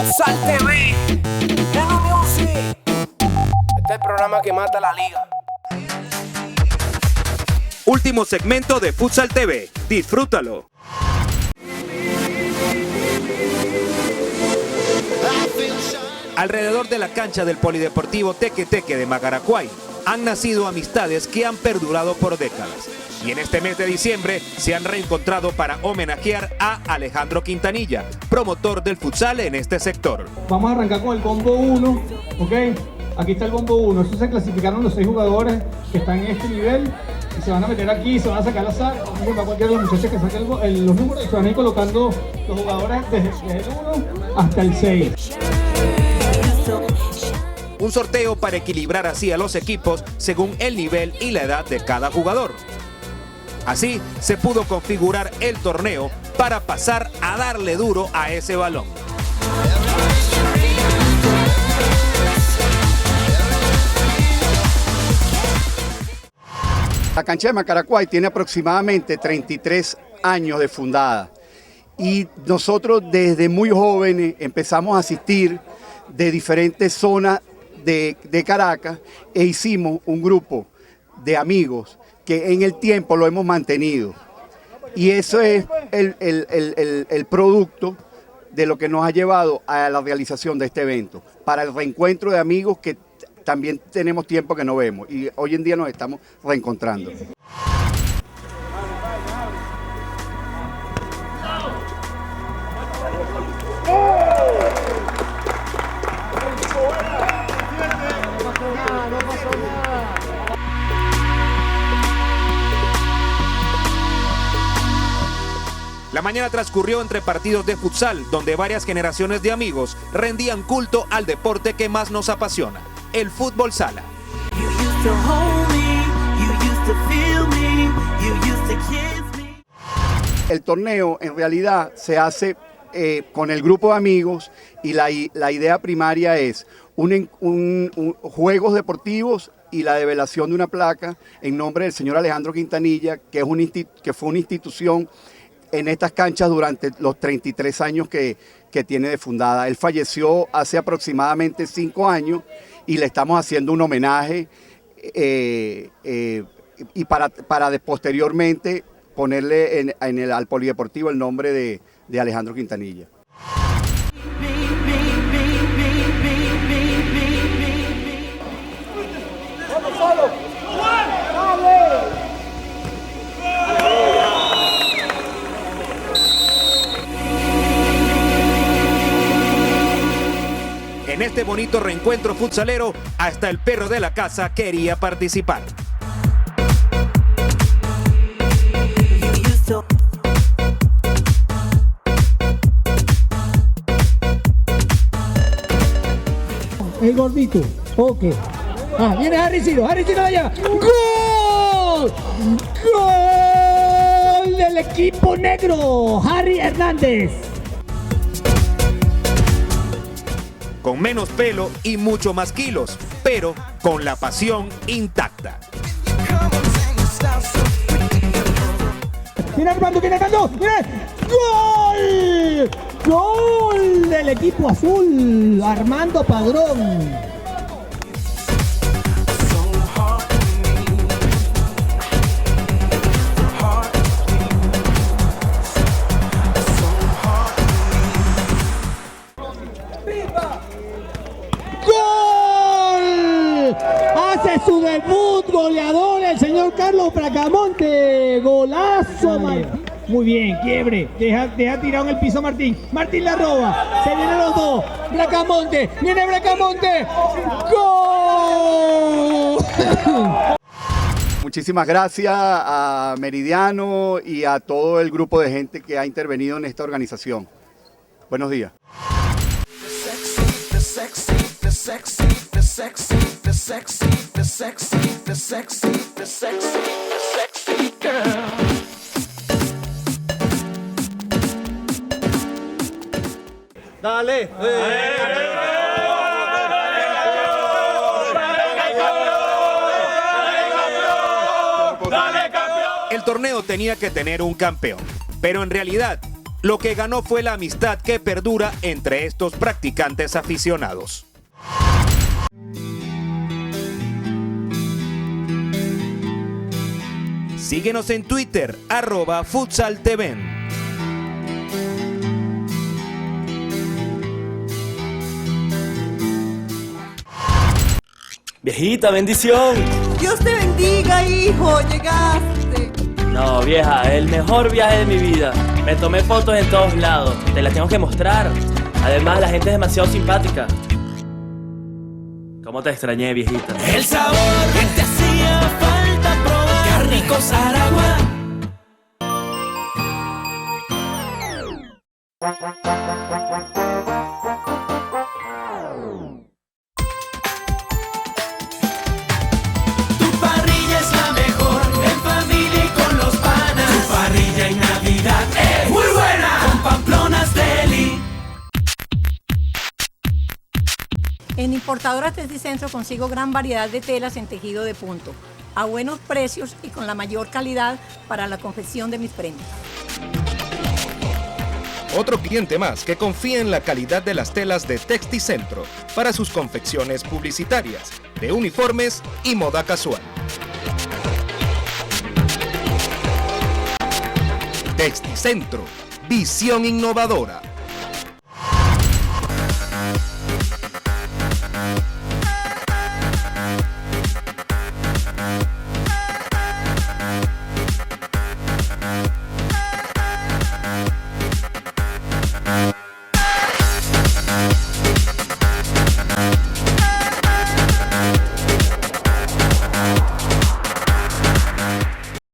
Futsal TV, Nano Music. Este es el programa que mata la liga. Último segmento de Futsal TV. Disfrútalo. Alrededor de la cancha del Polideportivo Teque Teque de Macaracuay han nacido amistades que han perdurado por décadas. Y en este mes de diciembre se han reencontrado para homenajear a Alejandro Quintanilla, promotor del futsal en este sector. Vamos a arrancar con el combo 1, ¿ok? Aquí está el combo 1. Estos se clasificaron los 6 jugadores que están en este nivel y se van a meter aquí, se van a sacar al azar. Va cualquiera de los muchachos que saquen los números y se van a ir colocando los jugadores desde el 1 hasta el 6. Un sorteo para equilibrar así a los equipos según el nivel y la edad de cada jugador. Así se pudo configurar el torneo para pasar a darle duro a ese balón. La cancha de Macaracuay tiene aproximadamente 33 años de fundada y nosotros desde muy jóvenes empezamos a asistir de diferentes zonas de Caracas e hicimos un grupo de amigos que en el tiempo lo hemos mantenido. Y eso es el producto de lo que nos ha llevado a la realización de este evento, para el reencuentro de amigos que también tenemos tiempo que no vemos y hoy en día nos estamos reencontrando. La mañana transcurrió entre partidos de futsal, donde varias generaciones de amigos rendían culto al deporte que más nos apasiona, el fútbol sala. El torneo en realidad se hace con el grupo de amigos y la idea primaria es juegos deportivos y la develación de una placa en nombre del señor Alejandro Quintanilla, que fue una institución en estas canchas durante los 33 años que tiene de fundada. Él falleció hace aproximadamente 5 años y le estamos haciendo un homenaje y para posteriormente ponerle al polideportivo el nombre de Alejandro Quintanilla. En este bonito reencuentro futsalero, hasta el perro de la casa quería participar. El gordito, ok. Viene Harry Ciro la lleva. ¡Gol! ¡Gol del equipo negro! Harry Hernández. Con menos pelo y mucho más kilos, pero con la pasión intacta. ¡Viene Armando! ¡Viene! ¡Gol! ¡Gol del equipo azul! Armando Padrón. Hace su debut goleador el señor Carlos Bracamonte. Golazo, muy bien, quiebre. Deja tirado en el piso Martín. Martín la roba. Se vienen los dos. Bracamonte. Viene Bracamonte. ¡Gol! Muchísimas gracias a Meridiano y a todo el grupo de gente que ha intervenido en esta organización. Buenos días. Dale. El torneo tenía que tener un campeón, pero en realidad Lo que ganó fue la amistad que perdura entre estos practicantes aficionados. Síguenos en Twitter, @futsaltv. Viejita, bendición. Dios te bendiga, hijo, llegaste. No, vieja, el mejor viaje de mi vida. Me tomé fotos en todos lados. Te las tengo que mostrar. Además, la gente es demasiado simpática. ¿Cómo te extrañé, viejita? El sabor que te hacía falta probar. Qué rico Saragua. Tu parrilla es la mejor, en familia y con los panas. Tu parrilla en Navidad es muy buena, con Pamplonas Deli. En Importadoras Texticentro consigo gran variedad de telas en tejido de punto, a buenos precios y con la mayor calidad para la confección de mis prendas. Otro cliente más que confía en la calidad de las telas de Texticentro para sus confecciones publicitarias, de uniformes y moda casual. Texticentro, visión innovadora.